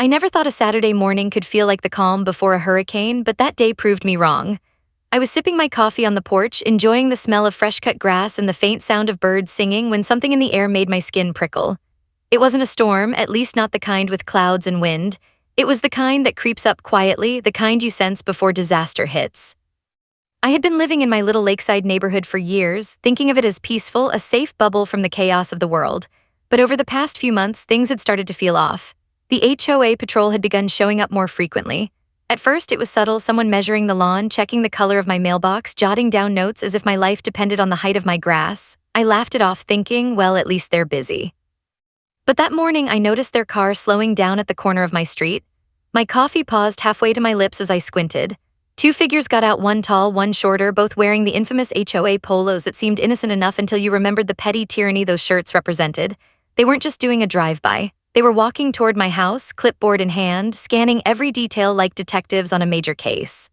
I never thought a Saturday morning could feel like the calm before a hurricane, but that day proved me wrong. I was sipping my coffee on the porch, enjoying the smell of fresh-cut grass and the faint sound of birds singing when something in the air made my skin prickle. It wasn't a storm, at least not the kind with clouds and wind. It was the kind that creeps up quietly, the kind you sense before disaster hits. I had been living in my little lakeside neighborhood for years, thinking of it as peaceful, a safe bubble from the chaos of the world. But over the past few months, things had started to feel off. The HOA patrol had begun showing up more frequently. At first, it was subtle, someone measuring the lawn, checking the color of my mailbox, jotting down notes as if my life depended on the height of my grass. I laughed it off, thinking, well, at least they're busy. But that morning, I noticed their car slowing down at the corner of my street. My coffee paused halfway to my lips as I squinted. Two figures got out, one tall, one shorter, both wearing the infamous HOA polos that seemed innocent enough until you remembered the petty tyranny those shirts represented. They weren't just doing a drive-by. They were walking toward my house, clipboard in hand, scanning every detail like detectives on a major case.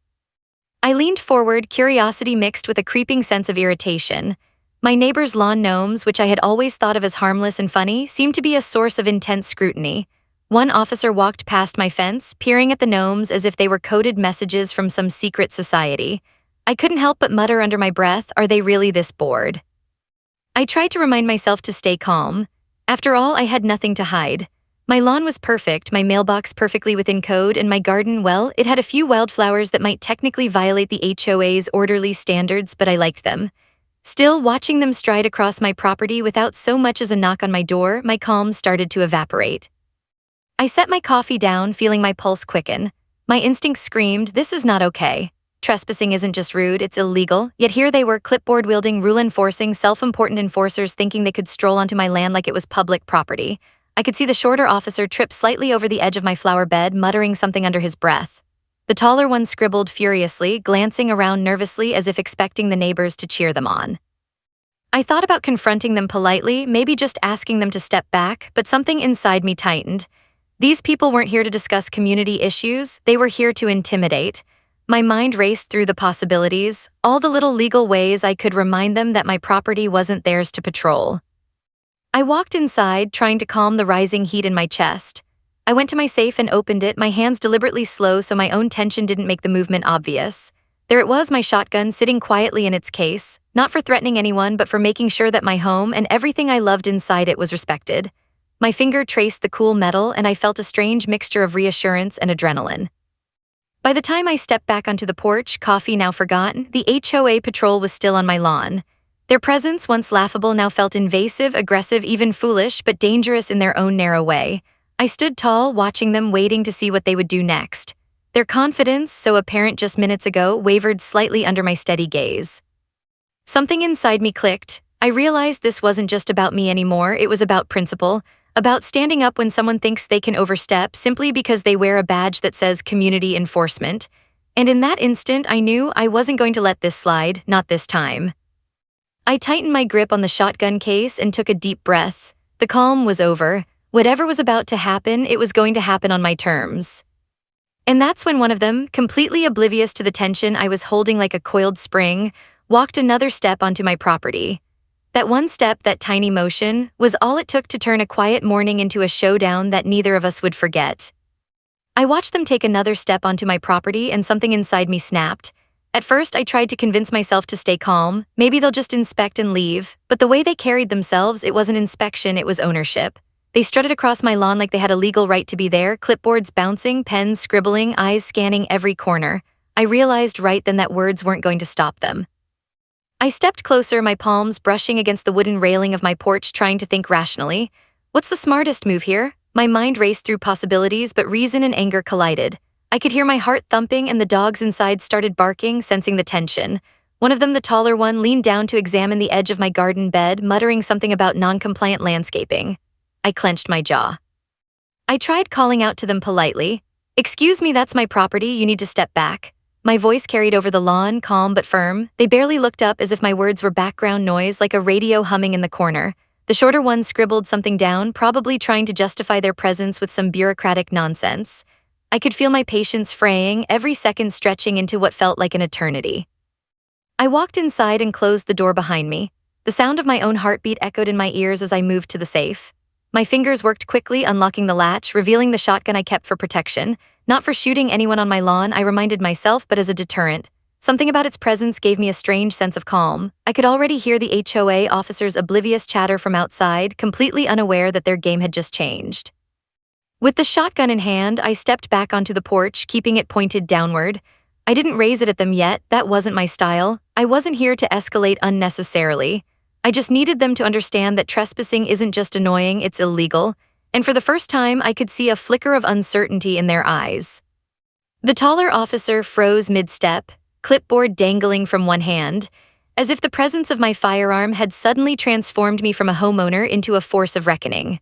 I leaned forward, curiosity mixed with a creeping sense of irritation. My neighbor's lawn gnomes, which I had always thought of as harmless and funny, seemed to be a source of intense scrutiny. One officer walked past my fence, peering at the gnomes as if they were coded messages from some secret society. I couldn't help but mutter under my breath, are they really this bored? I tried to remind myself to stay calm. After all, I had nothing to hide. My lawn was perfect, my mailbox perfectly within code, and my garden, well, it had a few wildflowers that might technically violate the HOA's orderly standards, but I liked them. Still, watching them stride across my property without so much as a knock on my door, my calm started to evaporate. I set my coffee down, feeling my pulse quicken. My instinct screamed, this is not okay. Trespassing isn't just rude, it's illegal. Yet here they were, clipboard-wielding, rule-enforcing, self-important enforcers thinking they could stroll onto my land like it was public property. I could see the shorter officer trip slightly over the edge of my flower bed, muttering something under his breath. The taller one scribbled furiously, glancing around nervously as if expecting the neighbors to cheer them on. I thought about confronting them politely, maybe just asking them to step back, but something inside me tightened. These people weren't here to discuss community issues, they were here to intimidate. My mind raced through the possibilities, all the little legal ways I could remind them that my property wasn't theirs to patrol. I walked inside, trying to calm the rising heat in my chest. I went to my safe and opened it, my hands deliberately slow so my own tension didn't make the movement obvious. There it was, my shotgun, sitting quietly in its case, not for threatening anyone but for making sure that my home and everything I loved inside it was respected. My finger traced the cool metal and I felt a strange mixture of reassurance and adrenaline. By the time I stepped back onto the porch, coffee now forgotten, the HOA patrol was still on my lawn. Their presence, once laughable, now felt invasive, aggressive, even foolish, but dangerous in their own narrow way. I stood tall, watching them, waiting to see what they would do next. Their confidence, so apparent just minutes ago, wavered slightly under my steady gaze. Something inside me clicked. I realized this wasn't just about me anymore, it was about principle, about standing up when someone thinks they can overstep simply because they wear a badge that says community enforcement. And in that instant, I knew I wasn't going to let this slide, not this time. I tightened my grip on the shotgun case and took a deep breath. The calm was over. Whatever was about to happen, it was going to happen on my terms. And that's when one of them, completely oblivious to the tension I was holding like a coiled spring, walked another step onto my property. That one step, that tiny motion, was all it took to turn a quiet morning into a showdown that neither of us would forget. I watched them take another step onto my property and something inside me snapped. At first, I tried to convince myself to stay calm, maybe they'll just inspect and leave, but the way they carried themselves, it wasn't inspection, it was ownership. They strutted across my lawn like they had a legal right to be there, clipboards bouncing, pens scribbling, eyes scanning every corner. I realized right then that words weren't going to stop them. I stepped closer, my palms brushing against the wooden railing of my porch, trying to think rationally. What's the smartest move here? My mind raced through possibilities, but reason and anger collided. I could hear my heart thumping and the dogs inside started barking, sensing the tension. One of them, the taller one, leaned down to examine the edge of my garden bed, muttering something about non-compliant landscaping. I clenched my jaw. I tried calling out to them politely. Excuse me, that's my property, you need to step back. My voice carried over the lawn, calm but firm. They barely looked up, as if my words were background noise, like a radio humming in the corner. The shorter one scribbled something down, probably trying to justify their presence with some bureaucratic nonsense. I could feel my patience fraying, every second stretching into what felt like an eternity. I walked inside and closed the door behind me. The sound of my own heartbeat echoed in my ears as I moved to the safe. My fingers worked quickly, unlocking the latch, revealing the shotgun I kept for protection. Not for shooting anyone on my lawn, I reminded myself, but as a deterrent. Something about its presence gave me a strange sense of calm. I could already hear the HOA officers' oblivious chatter from outside, completely unaware that their game had just changed. With the shotgun in hand, I stepped back onto the porch, keeping it pointed downward. I didn't raise it at them yet, that wasn't my style. I wasn't here to escalate unnecessarily. I just needed them to understand that trespassing isn't just annoying, it's illegal. And for the first time, I could see a flicker of uncertainty in their eyes. The taller officer froze mid-step, clipboard dangling from one hand, as if the presence of my firearm had suddenly transformed me from a homeowner into a force of reckoning.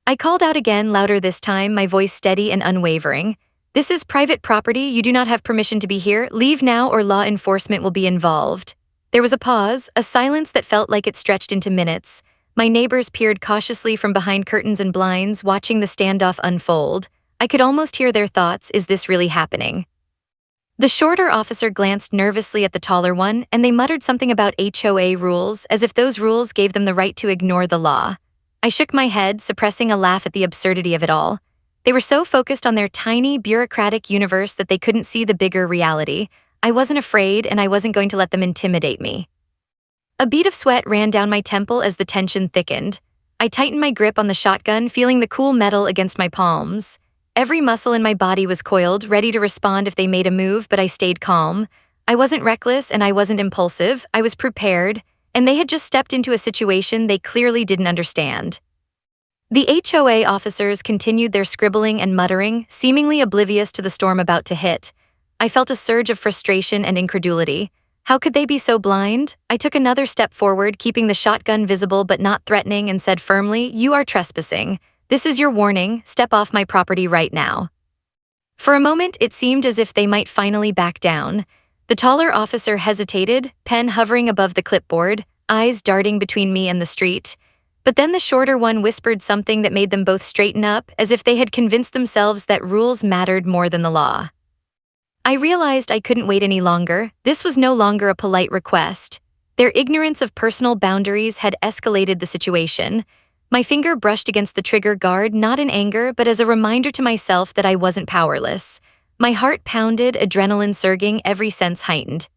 I called out again, louder this time, my voice steady and unwavering. "This is private property, you do not have permission to be here. Leave now or law enforcement will be involved." There was a pause, a silence that felt like it stretched into minutes. My neighbors peered cautiously from behind curtains and blinds, watching the standoff unfold. I could almost hear their thoughts, is this really happening? The shorter officer glanced nervously at the taller one, and they muttered something about HOA rules, as if those rules gave them the right to ignore the law. I shook my head, suppressing a laugh at the absurdity of it all. They were so focused on their tiny, bureaucratic universe that they couldn't see the bigger reality. I wasn't afraid, and I wasn't going to let them intimidate me. A bead of sweat ran down my temple as the tension thickened. I tightened my grip on the shotgun, feeling the cool metal against my palms. Every muscle in my body was coiled, ready to respond if they made a move, but I stayed calm. I wasn't reckless and I wasn't impulsive. I was prepared, and they had just stepped into a situation they clearly didn't understand. The HOA officers continued their scribbling and muttering, seemingly oblivious to the storm about to hit. I felt a surge of frustration and incredulity. How could they be so blind? I took another step forward, keeping the shotgun visible but not threatening, and said firmly, "You are trespassing. This is your warning. Step off my property right now." For a moment, it seemed as if they might finally back down. The taller officer hesitated, pen hovering above the clipboard, eyes darting between me and the street. But then the shorter one whispered something that made them both straighten up, as if they had convinced themselves that rules mattered more than the law. I realized I couldn't wait any longer. This was no longer a polite request. Their ignorance of personal boundaries had escalated the situation. My finger brushed against the trigger guard, not in anger, but as a reminder to myself that I wasn't powerless. My heart pounded, adrenaline surging, every sense heightened.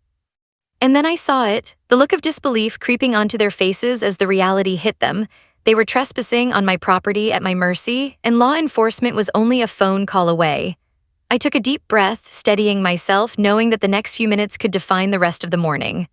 And then I saw it, the look of disbelief creeping onto their faces as the reality hit them. They were trespassing on my property at my mercy, and law enforcement was only a phone call away. I took a deep breath, steadying myself, knowing that the next few minutes could define the rest of the morning.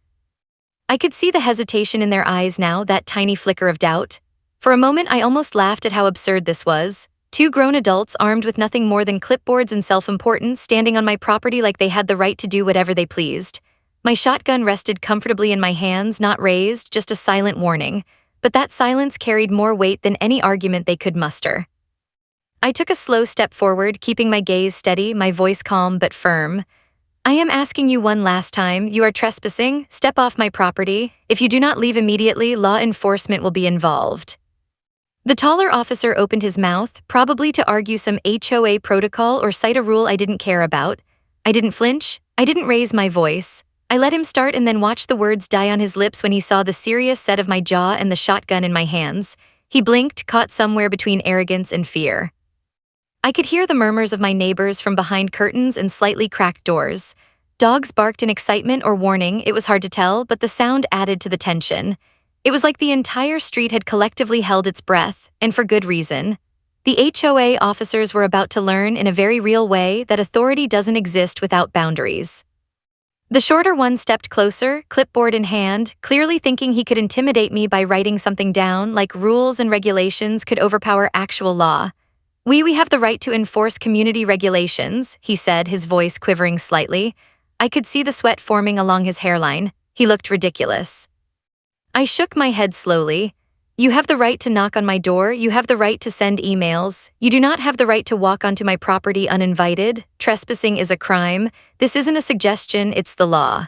I could see the hesitation in their eyes now, that tiny flicker of doubt. For a moment, I almost laughed at how absurd this was. Two grown adults armed with nothing more than clipboards and self-importance, standing on my property like they had the right to do whatever they pleased. My shotgun rested comfortably in my hands, not raised, just a silent warning. But that silence carried more weight than any argument they could muster. I took a slow step forward, keeping my gaze steady, my voice calm but firm. "I am asking you one last time, you are trespassing, step off my property. If you do not leave immediately, law enforcement will be involved." The taller officer opened his mouth, probably to argue some HOA protocol or cite a rule I didn't care about. I didn't flinch, I didn't raise my voice. I let him start and then watched the words die on his lips when he saw the serious set of my jaw and the shotgun in my hands. He blinked, caught somewhere between arrogance and fear. I could hear the murmurs of my neighbors from behind curtains and slightly cracked doors. Dogs barked in excitement or warning, it was hard to tell, but the sound added to the tension. It was like the entire street had collectively held its breath, and for good reason. The HOA officers were about to learn in a very real way that authority doesn't exist without boundaries. The shorter one stepped closer, clipboard in hand, clearly thinking he could intimidate me by writing something down, like rules and regulations could overpower actual law. We have the right to enforce community regulations," he said, his voice quivering slightly. I could see the sweat forming along his hairline. He looked ridiculous. I shook my head slowly. "You have the right to knock on my door, you have the right to send emails. You do not have the right to walk onto my property uninvited. Trespassing is a crime. This isn't a suggestion, it's the law."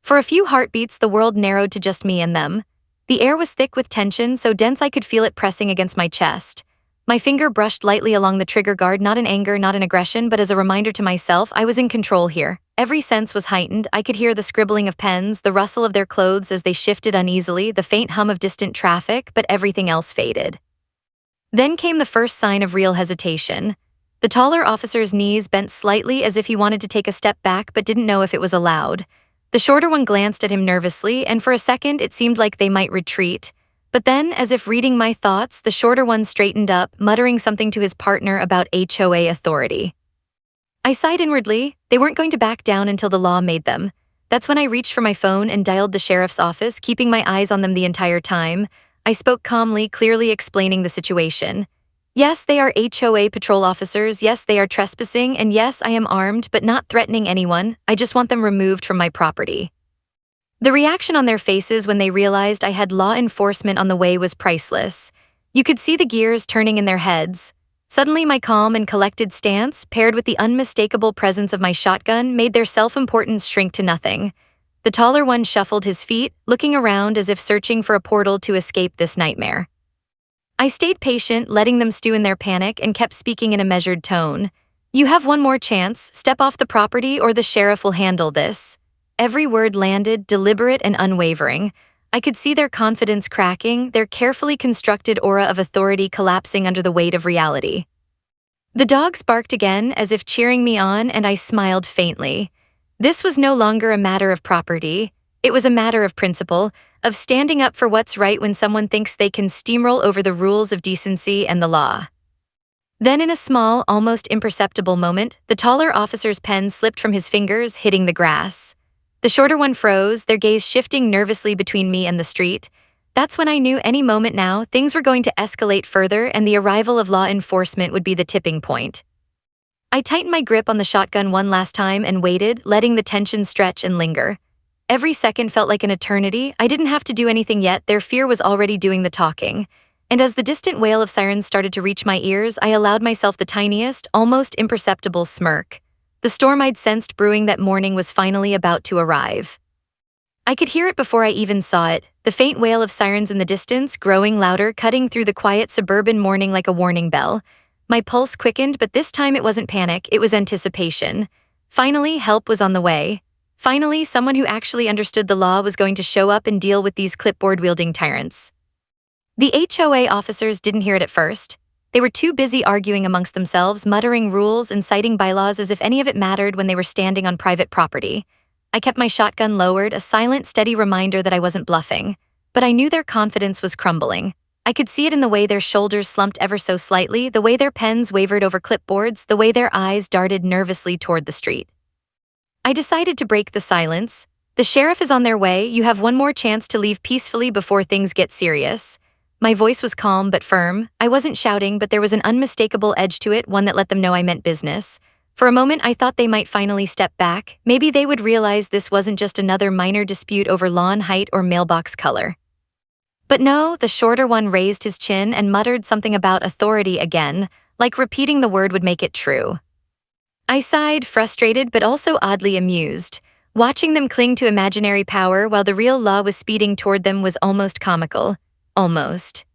For a few heartbeats, the world narrowed to just me and them. The air was thick with tension, so dense I could feel it pressing against my chest. My finger brushed lightly along the trigger guard, not in anger, not in aggression, but as a reminder to myself I was in control here. Every sense was heightened. I could hear the scribbling of pens, the rustle of their clothes as they shifted uneasily, the faint hum of distant traffic, but everything else faded. Then came the first sign of real hesitation. The taller officer's knees bent slightly as if he wanted to take a step back but didn't know if it was allowed. The shorter one glanced at him nervously, and for a second it seemed like they might retreat. But then, as if reading my thoughts, the shorter one straightened up, muttering something to his partner about HOA authority. I sighed inwardly. They weren't going to back down until the law made them. That's when I reached for my phone and dialed the sheriff's office, keeping my eyes on them the entire time. I spoke calmly, clearly explaining the situation. Yes, they are HOA patrol officers, yes, they are trespassing, and yes, I am armed, but not threatening anyone. I just want them removed from my property. The reaction on their faces when they realized I had law enforcement on the way was priceless. You could see the gears turning in their heads. Suddenly, my calm and collected stance, paired with the unmistakable presence of my shotgun, made their self-importance shrink to nothing. The taller one shuffled his feet, looking around as if searching for a portal to escape this nightmare. I stayed patient, letting them stew in their panic, and kept speaking in a measured tone. You have one more chance, step off the property or the sheriff will handle this. Every word landed, deliberate and unwavering. I could see their confidence cracking, their carefully constructed aura of authority collapsing under the weight of reality. The dogs barked again, as if cheering me on, and I smiled faintly. This was no longer a matter of property. It was a matter of principle, of standing up for what's right when someone thinks they can steamroll over the rules of decency and the law. Then in a small, almost imperceptible moment, the taller officer's pen slipped from his fingers, hitting the grass. The shorter one froze, their gaze shifting nervously between me and the street. That's when I knew any moment now, things were going to escalate further and the arrival of law enforcement would be the tipping point. I tightened my grip on the shotgun one last time and waited, letting the tension stretch and linger. Every second felt like an eternity. I didn't have to do anything yet, their fear was already doing the talking. And as the distant wail of sirens started to reach my ears, I allowed myself the tiniest, almost imperceptible smirk. The storm I'd sensed brewing that morning was finally about to arrive. I could hear it before I even saw it, the faint wail of sirens in the distance, growing louder, cutting through the quiet suburban morning like a warning bell. My pulse quickened, but this time it wasn't panic, it was anticipation. Finally, help was on the way. Finally, someone who actually understood the law was going to show up and deal with these clipboard-wielding tyrants. The HOA officers didn't hear it at first. They were too busy arguing amongst themselves, muttering rules and citing bylaws as if any of it mattered when they were standing on private property. I kept my shotgun lowered, a silent, steady reminder that I wasn't bluffing. But I knew their confidence was crumbling. I could see it in the way their shoulders slumped ever so slightly, the way their pens wavered over clipboards, the way their eyes darted nervously toward the street. I decided to break the silence. The sheriff is on their way, you have one more chance to leave peacefully before things get serious. My voice was calm but firm. I wasn't shouting, but there was an unmistakable edge to it, one that let them know I meant business. For a moment, I thought they might finally step back. Maybe they would realize this wasn't just another minor dispute over lawn height or mailbox color. But no, the shorter one raised his chin and muttered something about authority again, like repeating the word would make it true. I sighed, frustrated but also oddly amused. Watching them cling to imaginary power while the real law was speeding toward them was almost comical. Almost.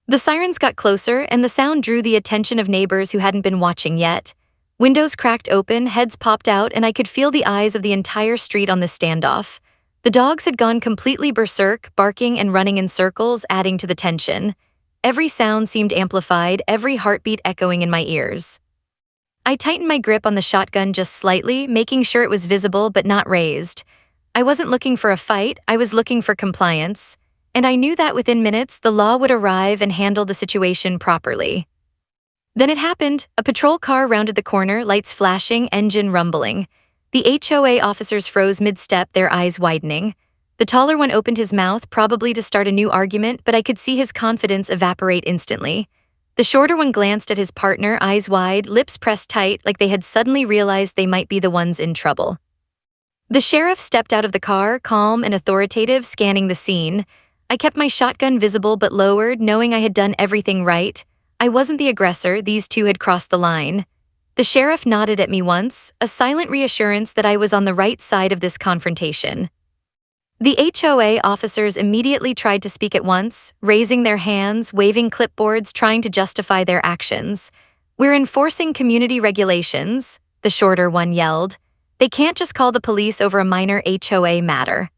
The sirens got closer, and the sound drew the attention of neighbors who hadn't been watching yet. Windows cracked open, heads popped out, and I could feel the eyes of the entire street on this standoff. The dogs had gone completely berserk, barking and running in circles, adding to the tension. Every sound seemed amplified, every heartbeat echoing in my ears. I tightened my grip on the shotgun just slightly, making sure it was visible but not raised. I wasn't looking for a fight, I was looking for compliance. And I knew that within minutes, the law would arrive and handle the situation properly. Then it happened. A patrol car rounded the corner, lights flashing, engine rumbling. The HOA officers froze mid-step, their eyes widening. The taller one opened his mouth, probably to start a new argument, but I could see his confidence evaporate instantly. The shorter one glanced at his partner, eyes wide, lips pressed tight, like they had suddenly realized they might be the ones in trouble. The sheriff stepped out of the car, calm and authoritative, scanning the scene. I kept my shotgun visible but lowered, knowing I had done everything right. I wasn't the aggressor, these two had crossed the line. The sheriff nodded at me once, a silent reassurance that I was on the right side of this confrontation. The HOA officers immediately tried to speak at once, raising their hands, waving clipboards, trying to justify their actions. We're enforcing community regulations, the shorter one yelled. They can't just call the police over a minor HOA matter.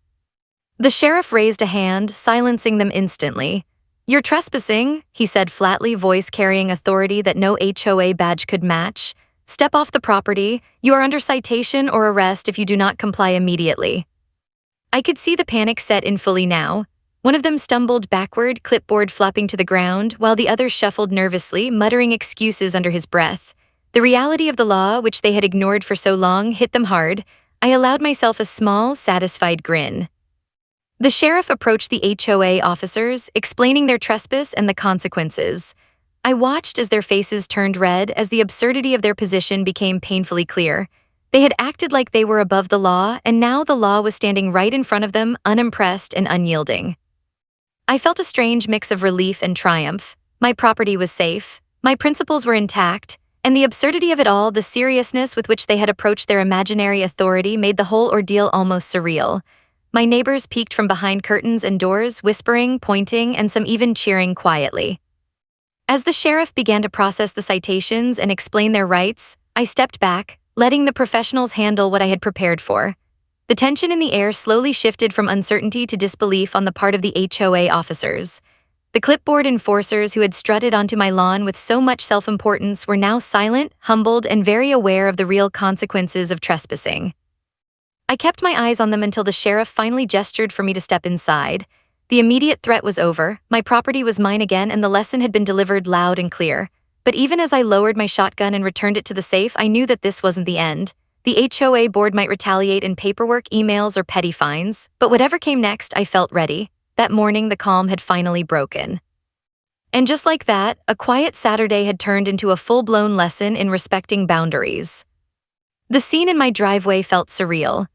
The sheriff raised a hand, silencing them instantly. "You're trespassing," he said flatly, voice carrying authority that no HOA badge could match. "Step off the property. You are under citation or arrest if you do not comply immediately." I could see the panic set in fully now. One of them stumbled backward, clipboard flopping to the ground, while the other shuffled nervously, muttering excuses under his breath. The reality of the law, which they had ignored for so long, hit them hard. I allowed myself a small, satisfied grin. The sheriff approached the HOA officers, explaining their trespass and the consequences. I watched as their faces turned red as the absurdity of their position became painfully clear. They had acted like they were above the law, and now the law was standing right in front of them, unimpressed and unyielding. I felt a strange mix of relief and triumph. My property was safe, my principles were intact, and the absurdity of it all, the seriousness with which they had approached their imaginary authority, made the whole ordeal almost surreal. My neighbors peeked from behind curtains and doors, whispering, pointing, and some even cheering quietly. As the sheriff began to process the citations and explain their rights, I stepped back, letting the professionals handle what I had prepared for. The tension in the air slowly shifted from uncertainty to disbelief on the part of the HOA officers. The clipboard enforcers who had strutted onto my lawn with so much self-importance were now silent, humbled, and very aware of the real consequences of trespassing. I kept my eyes on them until the sheriff finally gestured for me to step inside. The immediate threat was over, my property was mine again, and the lesson had been delivered loud and clear. But even as I lowered my shotgun and returned it to the safe, I knew that this wasn't the end. The HOA board might retaliate in paperwork, emails, or petty fines, but whatever came next, I felt ready. That morning, the calm had finally broken. And just like that, a quiet Saturday had turned into a full-blown lesson in respecting boundaries. The scene in my driveway felt surreal.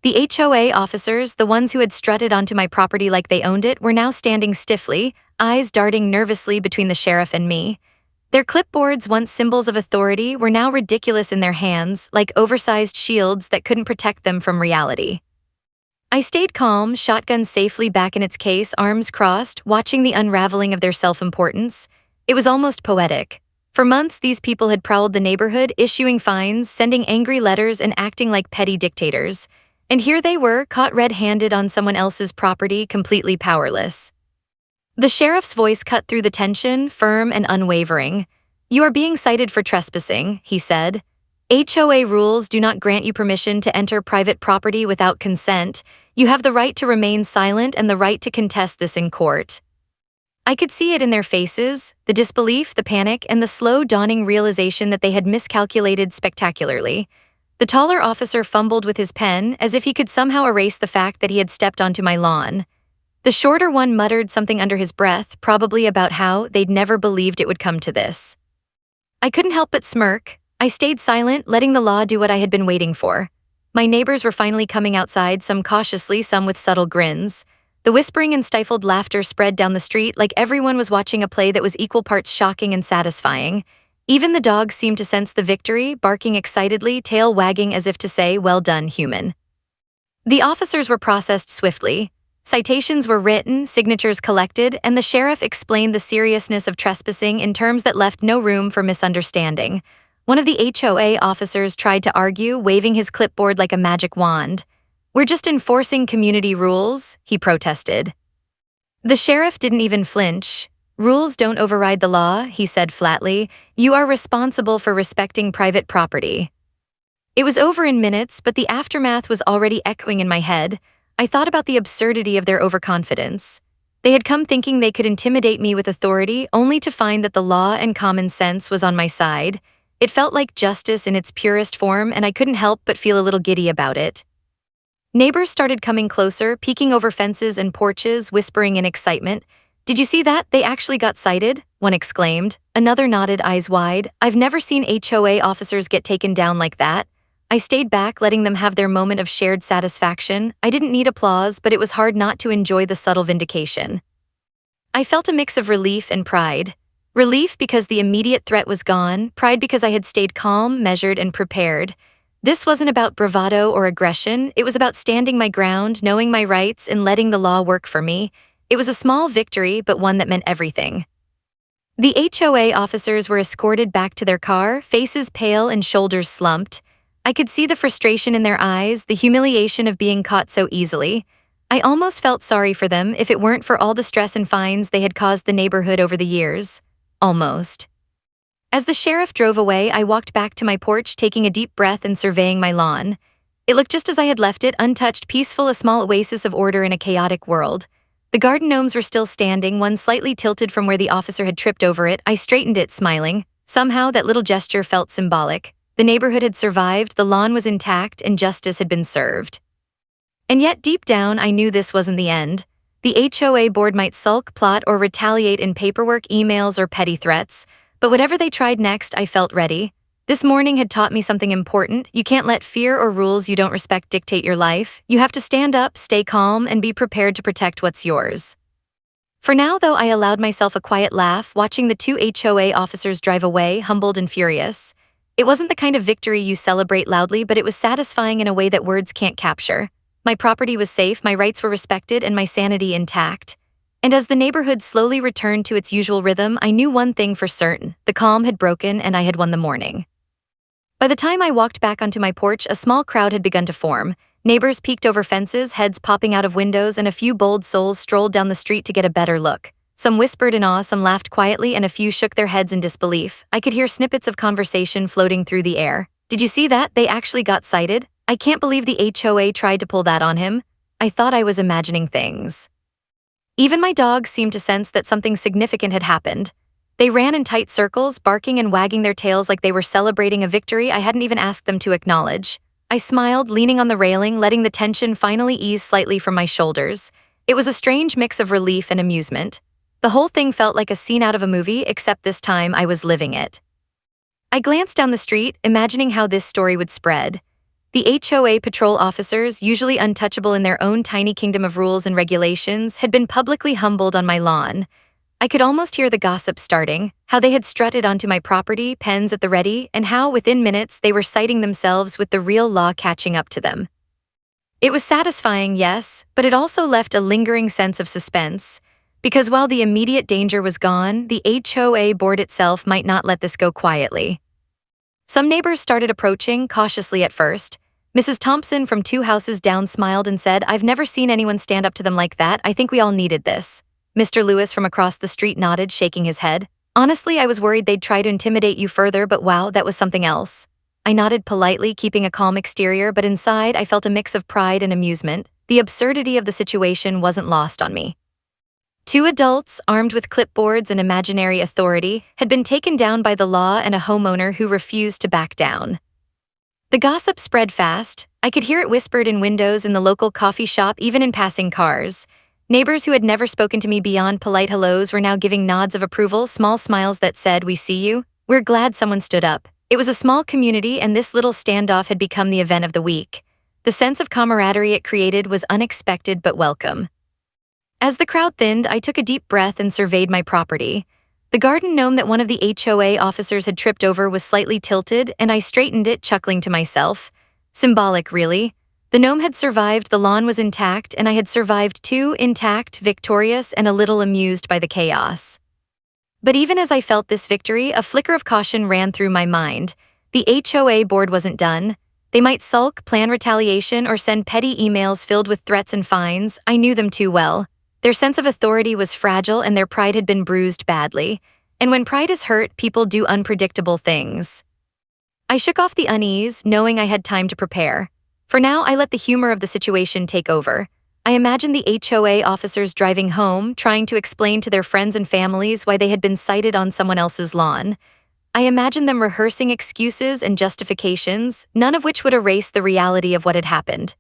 The HOA officers, the ones who had strutted onto my property like they owned it, were now standing stiffly, eyes darting nervously between the sheriff and me. Their clipboards, once symbols of authority, were now ridiculous in their hands, like oversized shields that couldn't protect them from reality. I stayed calm, shotgun safely back in its case, arms crossed, watching the unraveling of their self-importance. It was almost poetic. For months, these people had prowled the neighborhood, issuing fines, sending angry letters, and acting like petty dictators. And here they were, caught red-handed on someone else's property, completely powerless. The sheriff's voice cut through the tension, firm and unwavering. "You are being cited for trespassing," he said. "HOA rules do not grant you permission to enter private property without consent. You have the right to remain silent and the right to contest this in court." I could see it in their faces, the disbelief, the panic, and the slow dawning realization that they had miscalculated spectacularly. The taller officer fumbled with his pen, as if he could somehow erase the fact that he had stepped onto my lawn. The shorter one muttered something under his breath, probably about how they'd never believed it would come to this. I couldn't help but smirk. I stayed silent, letting the law do what I had been waiting for. My neighbors were finally coming outside, some cautiously, some with subtle grins. The whispering and stifled laughter spread down the street like everyone was watching a play that was equal parts shocking and satisfying. Even the dogs seemed to sense the victory, barking excitedly, tail wagging as if to say, "Well done, human." The officers were processed swiftly. Citations were written, signatures collected, and the sheriff explained the seriousness of trespassing in terms that left no room for misunderstanding. One of the HOA officers tried to argue, waving his clipboard like a magic wand. "We're just enforcing community rules," he protested. The sheriff didn't even flinch. "Rules don't override the law," he said flatly. "You are responsible for respecting private property." It was over in minutes, but the aftermath was already echoing in my head. I thought about the absurdity of their overconfidence. They had come thinking they could intimidate me with authority, only to find that the law and common sense was on my side. It felt like justice in its purest form, and I couldn't help but feel a little giddy about it. Neighbors started coming closer, peeking over fences and porches, whispering in excitement. "Did you see that? They actually got cited," one exclaimed. Another nodded, eyes wide. "I've never seen HOA officers get taken down like that." I stayed back, letting them have their moment of shared satisfaction. I didn't need applause, but it was hard not to enjoy the subtle vindication. I felt a mix of relief and pride. Relief because the immediate threat was gone, pride because I had stayed calm, measured, and prepared. This wasn't about bravado or aggression, it was about standing my ground, knowing my rights, and letting the law work for me. It was a small victory, but one that meant everything. The HOA officers were escorted back to their car, faces pale and shoulders slumped. I could see the frustration in their eyes, the humiliation of being caught so easily. I almost felt sorry for them if it weren't for all the stress and fines they had caused the neighborhood over the years. Almost. As the sheriff drove away, I walked back to my porch, taking a deep breath and surveying my lawn. It looked just as I had left it, untouched, peaceful, a small oasis of order in a chaotic world. The garden gnomes were still standing, one slightly tilted from where the officer had tripped over it. I straightened it, smiling. Somehow, that little gesture felt symbolic. The neighborhood had survived, the lawn was intact, and justice had been served. And yet, deep down, I knew this wasn't the end. The HOA board might sulk, plot, or retaliate in paperwork, emails, or petty threats, but whatever they tried next, I felt ready. This morning had taught me something important. You can't let fear or rules you don't respect dictate your life. You have to stand up, stay calm, and be prepared to protect what's yours. For now, though, I allowed myself a quiet laugh, watching the two HOA officers drive away, humbled and furious. It wasn't the kind of victory you celebrate loudly, but it was satisfying in a way that words can't capture. My property was safe, my rights were respected, and my sanity intact. And as the neighborhood slowly returned to its usual rhythm, I knew one thing for certain: the calm had broken and I had won the morning. By the time I walked back onto my porch, a small crowd had begun to form. Neighbors peeked over fences, heads popping out of windows, and a few bold souls strolled down the street to get a better look. Some whispered in awe, some laughed quietly, and a few shook their heads in disbelief. I could hear snippets of conversation floating through the air. "Did you see that? They actually got cited? I can't believe the HOA tried to pull that on him. I thought I was imagining things." Even my dogs seemed to sense that something significant had happened. They ran in tight circles, barking and wagging their tails like they were celebrating a victory I hadn't even asked them to acknowledge. I smiled, leaning on the railing, letting the tension finally ease slightly from my shoulders. It was a strange mix of relief and amusement. The whole thing felt like a scene out of a movie, except this time I was living it. I glanced down the street, imagining how this story would spread. The HOA patrol officers, usually untouchable in their own tiny kingdom of rules and regulations, had been publicly humbled on my lawn. I could almost hear the gossip starting, how they had strutted onto my property, pens at the ready, and how, within minutes, they were citing themselves with the real law catching up to them. It was satisfying, yes, but it also left a lingering sense of suspense, because while the immediate danger was gone, the HOA board itself might not let this go quietly. Some neighbors started approaching, cautiously at first. Mrs. Thompson from 2 houses down smiled and said, "I've never seen anyone stand up to them like that. I think we all needed this." Mr. Lewis from across the street nodded, shaking his head. "Honestly, I was worried they'd try to intimidate you further, but wow, that was something else." I nodded politely, keeping a calm exterior, but inside I felt a mix of pride and amusement. The absurdity of the situation wasn't lost on me. 2 adults, armed with clipboards and imaginary authority, had been taken down by the law and a homeowner who refused to back down. The gossip spread fast. I could hear it whispered in windows in the local coffee shop, even in passing cars. Neighbors who had never spoken to me beyond polite hellos were now giving nods of approval, small smiles that said, "We see you. We're glad someone stood up." It was a small community, and this little standoff had become the event of the week. The sense of camaraderie it created was unexpected but welcome. As the crowd thinned, I took a deep breath and surveyed my property. The garden gnome that one of the HOA officers had tripped over was slightly tilted, and I straightened it, chuckling to myself. Symbolic, really. The gnome had survived, the lawn was intact, and I had survived too, intact, victorious, and a little amused by the chaos. But even as I felt this victory, a flicker of caution ran through my mind. The HOA board wasn't done. They might sulk, plan retaliation, or send petty emails filled with threats and fines. I knew them too well. Their sense of authority was fragile, and their pride had been bruised badly. And when pride is hurt, people do unpredictable things. I shook off the unease, knowing I had time to prepare. For now, I let the humor of the situation take over. I imagined the HOA officers driving home, trying to explain to their friends and families why they had been cited on someone else's lawn. I imagined them rehearsing excuses and justifications, none of which would erase the reality of what had happened.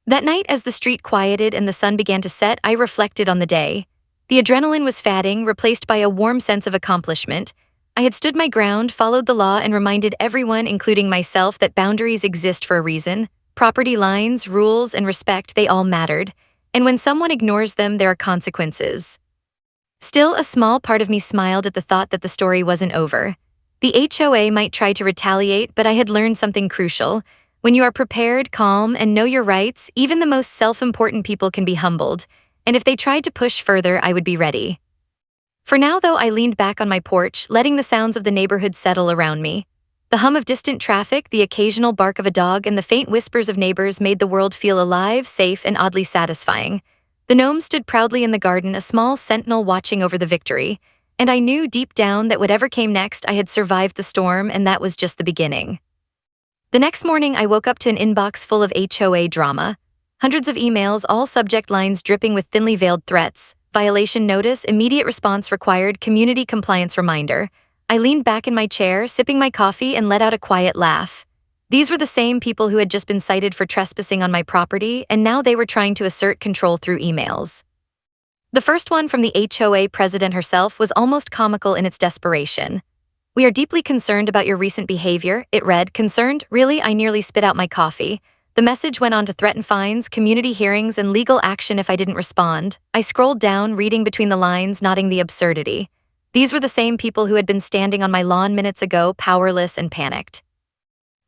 That night, as the street quieted and the sun began to set, I reflected on the day. The adrenaline was fading, replaced by a warm sense of accomplishment. I had stood my ground, followed the law, and reminded everyone, including myself, that boundaries exist for a reason. Property lines, rules, and respect, they all mattered. And when someone ignores them, there are consequences. Still, a small part of me smiled at the thought that the story wasn't over. The HOA might try to retaliate, but I had learned something crucial. When you are prepared, calm, and know your rights, even the most self-important people can be humbled. And if they tried to push further, I would be ready. For now, though, I leaned back on my porch, letting the sounds of the neighborhood settle around me. The hum of distant traffic, the occasional bark of a dog, and the faint whispers of neighbors made the world feel alive, safe, and oddly satisfying. The gnome stood proudly in the garden, a small sentinel watching over the victory, and I knew deep down that whatever came next, I had survived the storm, and that was just the beginning. The next morning, I woke up to an inbox full of HOA drama. Hundreds of emails, all subject lines dripping with thinly veiled threats. Violation notice, immediate response required, community compliance reminder. I leaned back in my chair, sipping my coffee, and let out a quiet laugh. These were the same people who had just been cited for trespassing on my property, and now they were trying to assert control through emails. The first one, from the HOA president herself, was almost comical in its desperation. "We are deeply concerned about your recent behavior," it read. Concerned? Really? I nearly spit out my coffee. The message went on to threaten fines, community hearings, and legal action if I didn't respond. I scrolled down, reading between the lines, noting the absurdity. These were the same people who had been standing on my lawn minutes ago, powerless and panicked.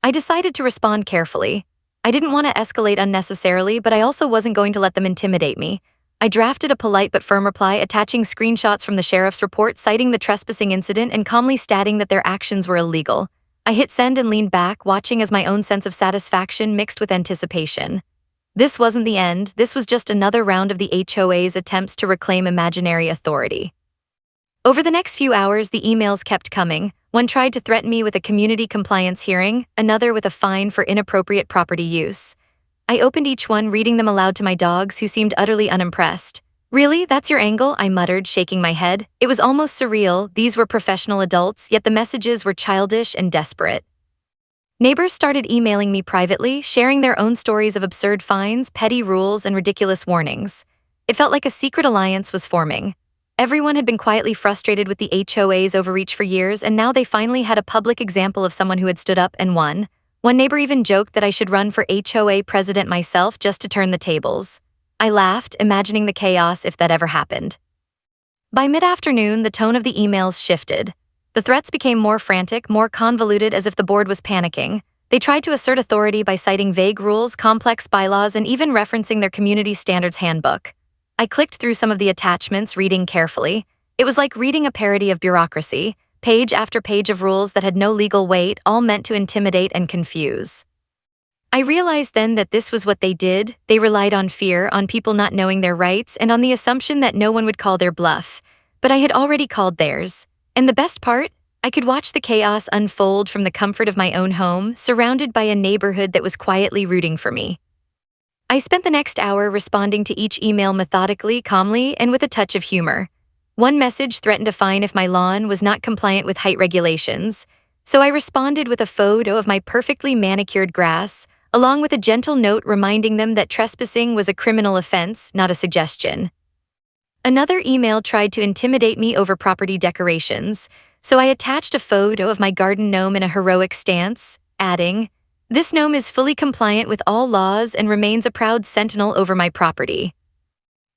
I decided to respond carefully. I didn't want to escalate unnecessarily, but I also wasn't going to let them intimidate me. I drafted a polite but firm reply, attaching screenshots from the sheriff's report citing the trespassing incident and calmly stating that their actions were illegal. I hit send and leaned back, watching as my own sense of satisfaction mixed with anticipation. This wasn't the end, this was just another round of the HOA's attempts to reclaim imaginary authority. Over the next few hours, the emails kept coming. One tried to threaten me with a community compliance hearing, another with a fine for inappropriate property use. I opened each one, reading them aloud to my dogs, who seemed utterly unimpressed. "Really? That's your angle?" I muttered, shaking my head. It was almost surreal. These were professional adults, yet the messages were childish and desperate. Neighbors started emailing me privately, sharing their own stories of absurd fines, petty rules, and ridiculous warnings. It felt like a secret alliance was forming. Everyone had been quietly frustrated with the HOA's overreach for years, and now they finally had a public example of someone who had stood up and won. One neighbor even joked that I should run for HOA president myself just to turn the tables. I laughed, imagining the chaos if that ever happened. By mid-afternoon, the tone of the emails shifted. The threats became more frantic, more convoluted, as if the board was panicking. They tried to assert authority by citing vague rules, complex bylaws, and even referencing their community standards handbook. I clicked through some of the attachments, reading carefully. It was like reading a parody of bureaucracy, page after page of rules that had no legal weight, all meant to intimidate and confuse. I realized then that this was what they did. They relied on fear, on people not knowing their rights, and on the assumption that no one would call their bluff. But I had already called theirs. And the best part? I could watch the chaos unfold from the comfort of my own home, surrounded by a neighborhood that was quietly rooting for me. I spent the next hour responding to each email methodically, calmly, and with a touch of humor. One message threatened a fine if my lawn was not compliant with height regulations, so I responded with a photo of my perfectly manicured grass, along with a gentle note reminding them that trespassing was a criminal offense, not a suggestion. Another email tried to intimidate me over property decorations, so I attached a photo of my garden gnome in a heroic stance, adding, "This gnome is fully compliant with all laws and remains a proud sentinel over my property."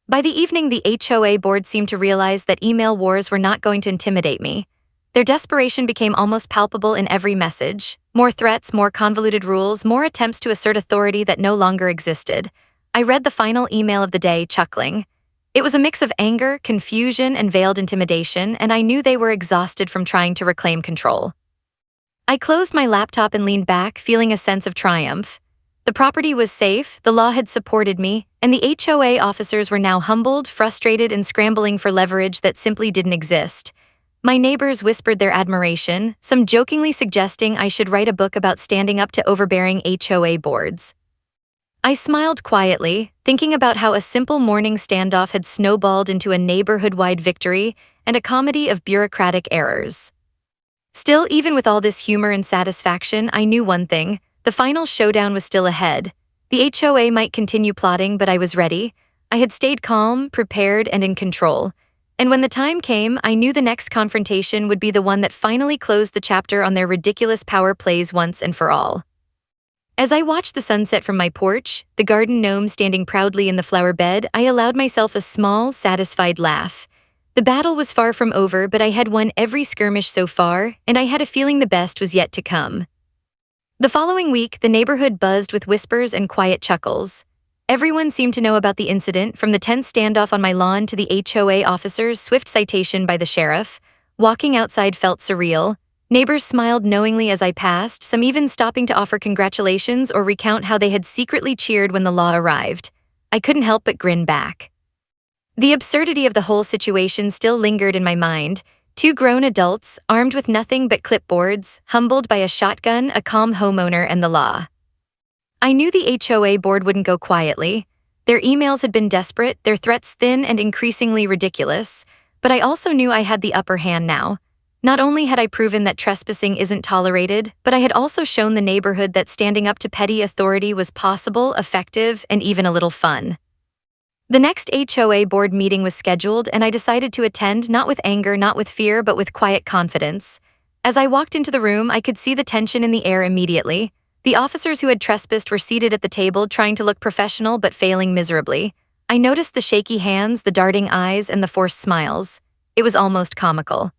By the evening, the HOA board seemed to realize that email wars were not going to intimidate me. Their desperation became almost palpable in every message. More threats, more convoluted rules, more attempts to assert authority that no longer existed. I read the final email of the day, chuckling. It was a mix of anger, confusion, and veiled intimidation, and I knew they were exhausted from trying to reclaim control. I closed my laptop and leaned back, feeling a sense of triumph. The property was safe, the law had supported me, and the HOA officers were now humbled, frustrated, and scrambling for leverage that simply didn't exist. My neighbors whispered their admiration, some jokingly suggesting I should write a book about standing up to overbearing HOA boards. I smiled quietly, thinking about how a simple morning standoff had snowballed into a neighborhood-wide victory and a comedy of bureaucratic errors. Still, even with all this humor and satisfaction, I knew one thing: the final showdown was still ahead. The HOA might continue plotting, but I was ready. I had stayed calm, prepared, and in control. And when the time came, I knew the next confrontation would be the one that finally closed the chapter on their ridiculous power plays once and for all. As I watched the sunset from my porch, the garden gnome standing proudly in the flower bed, I allowed myself a small, satisfied laugh. The battle was far from over, but I had won every skirmish so far, and I had a feeling the best was yet to come. The following week, the neighborhood buzzed with whispers and quiet chuckles. Everyone seemed to know about the incident, from the tense standoff on my lawn to the HOA officer's swift citation by the sheriff. Walking outside felt surreal. Neighbors smiled knowingly as I passed, some even stopping to offer congratulations or recount how they had secretly cheered when the law arrived. I couldn't help but grin back. The absurdity of the whole situation still lingered in my mind. Two grown adults, armed with nothing but clipboards, humbled by a shotgun, a calm homeowner, and the law. I knew the HOA board wouldn't go quietly. Their emails had been desperate, their threats thin and increasingly ridiculous, but I also knew I had the upper hand now. Not only had I proven that trespassing isn't tolerated, but I had also shown the neighborhood that standing up to petty authority was possible, effective, and even a little fun. The next HOA board meeting was scheduled, and I decided to attend, not with anger, not with fear, but with quiet confidence. As I walked into the room, I could see the tension in the air immediately. The officers who had trespassed were seated at the table, trying to look professional but failing miserably. I noticed the shaky hands, the darting eyes, and the forced smiles. It was almost comical.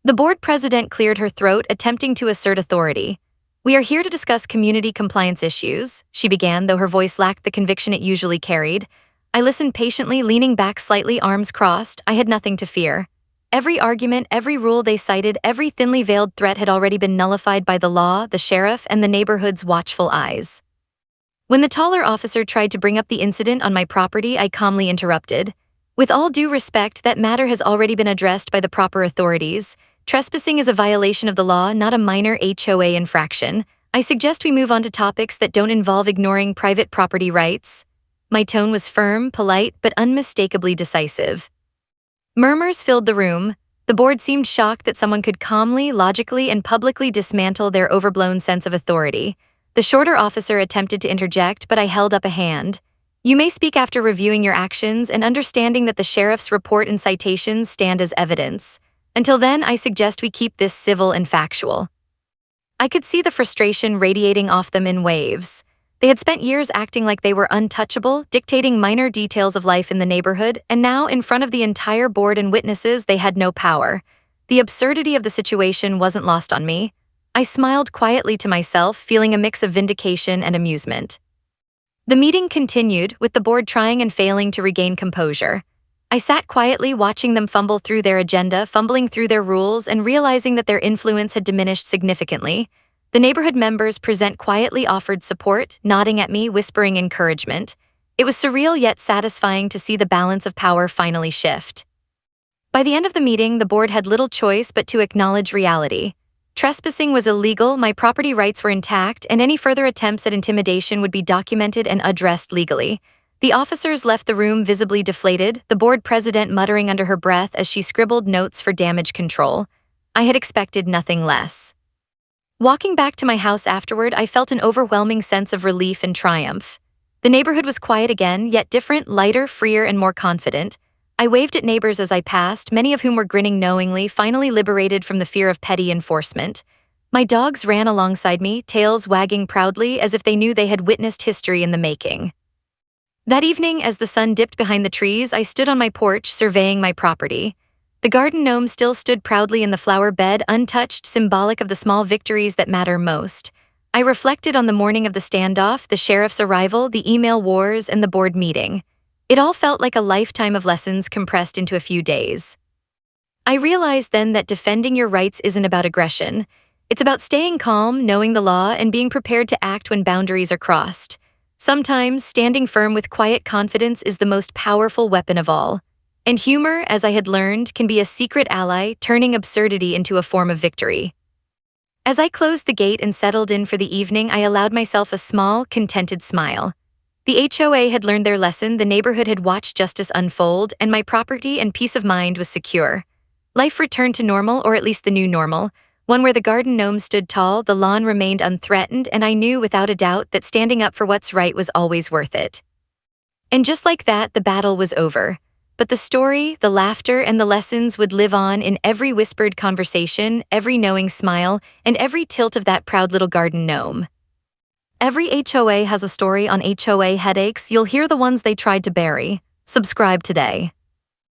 The board president cleared her throat, attempting to assert authority. "We are here to discuss community compliance issues," she began, though her voice lacked the conviction it usually carried. I listened patiently, leaning back slightly, arms crossed. I had nothing to fear. Every argument, every rule they cited, every thinly veiled threat had already been nullified by the law, the sheriff, and the neighborhood's watchful eyes. When the taller officer tried to bring up the incident on my property, I calmly interrupted. "With all due respect, that matter has already been addressed by the proper authorities. Trespassing is a violation of the law, not a minor HOA infraction. I suggest we move on to topics that don't involve ignoring private property rights." My tone was firm, polite, but unmistakably decisive. Murmurs filled the room. The board seemed shocked that someone could calmly, logically, and publicly dismantle their overblown sense of authority. The shorter officer attempted to interject, but I held up a hand. "You may speak after reviewing your actions and understanding that the sheriff's report and citations stand as evidence. Until then, I suggest we keep this civil and factual." I could see the frustration radiating off them in waves. They had spent years acting like they were untouchable, dictating minor details of life in the neighborhood, and now, in front of the entire board and witnesses, they had no power. The absurdity of the situation wasn't lost on me. I smiled quietly to myself, feeling a mix of vindication and amusement. The meeting continued, with the board trying and failing to regain composure. I sat quietly, watching them fumble through their agenda, fumbling through their rules, and realizing that their influence had diminished significantly. The neighborhood members present quietly offered support, nodding at me, whispering encouragement. It was surreal yet satisfying to see the balance of power finally shift. By the end of the meeting, the board had little choice but to acknowledge reality. Trespassing was illegal, my property rights were intact, and any further attempts at intimidation would be documented and addressed legally. The officers left the room visibly deflated, the board president muttering under her breath as she scribbled notes for damage control. I had expected nothing less. Walking back to my house afterward, I felt an overwhelming sense of relief and triumph. The neighborhood was quiet again, yet different, lighter, freer, and more confident. I waved at neighbors as I passed, many of whom were grinning knowingly, finally liberated from the fear of petty enforcement. My dogs ran alongside me, tails wagging proudly as if they knew they had witnessed history in the making. That evening, as the sun dipped behind the trees, I stood on my porch, surveying my property. The garden gnome still stood proudly in the flower bed, untouched, symbolic of the small victories that matter most. I reflected on the morning of the standoff, the sheriff's arrival, the email wars, and the board meeting. It all felt like a lifetime of lessons compressed into a few days. I realized then that defending your rights isn't about aggression. It's about staying calm, knowing the law, and being prepared to act when boundaries are crossed. Sometimes, standing firm with quiet confidence is the most powerful weapon of all. And humor, as I had learned, can be a secret ally, turning absurdity into a form of victory. As I closed the gate and settled in for the evening, I allowed myself a small, contented smile. The HOA had learned their lesson, the neighborhood had watched justice unfold, and my property and peace of mind was secure. Life returned to normal, or at least the new normal, one where the garden gnome stood tall, the lawn remained unthreatened, and I knew without a doubt that standing up for what's right was always worth it. And just like that, the battle was over. But the story, the laughter, and the lessons would live on in every whispered conversation, every knowing smile, and every tilt of that proud little garden gnome. Every HOA has a story on HOA Headaches. You'll hear the ones they tried to bury. Subscribe today.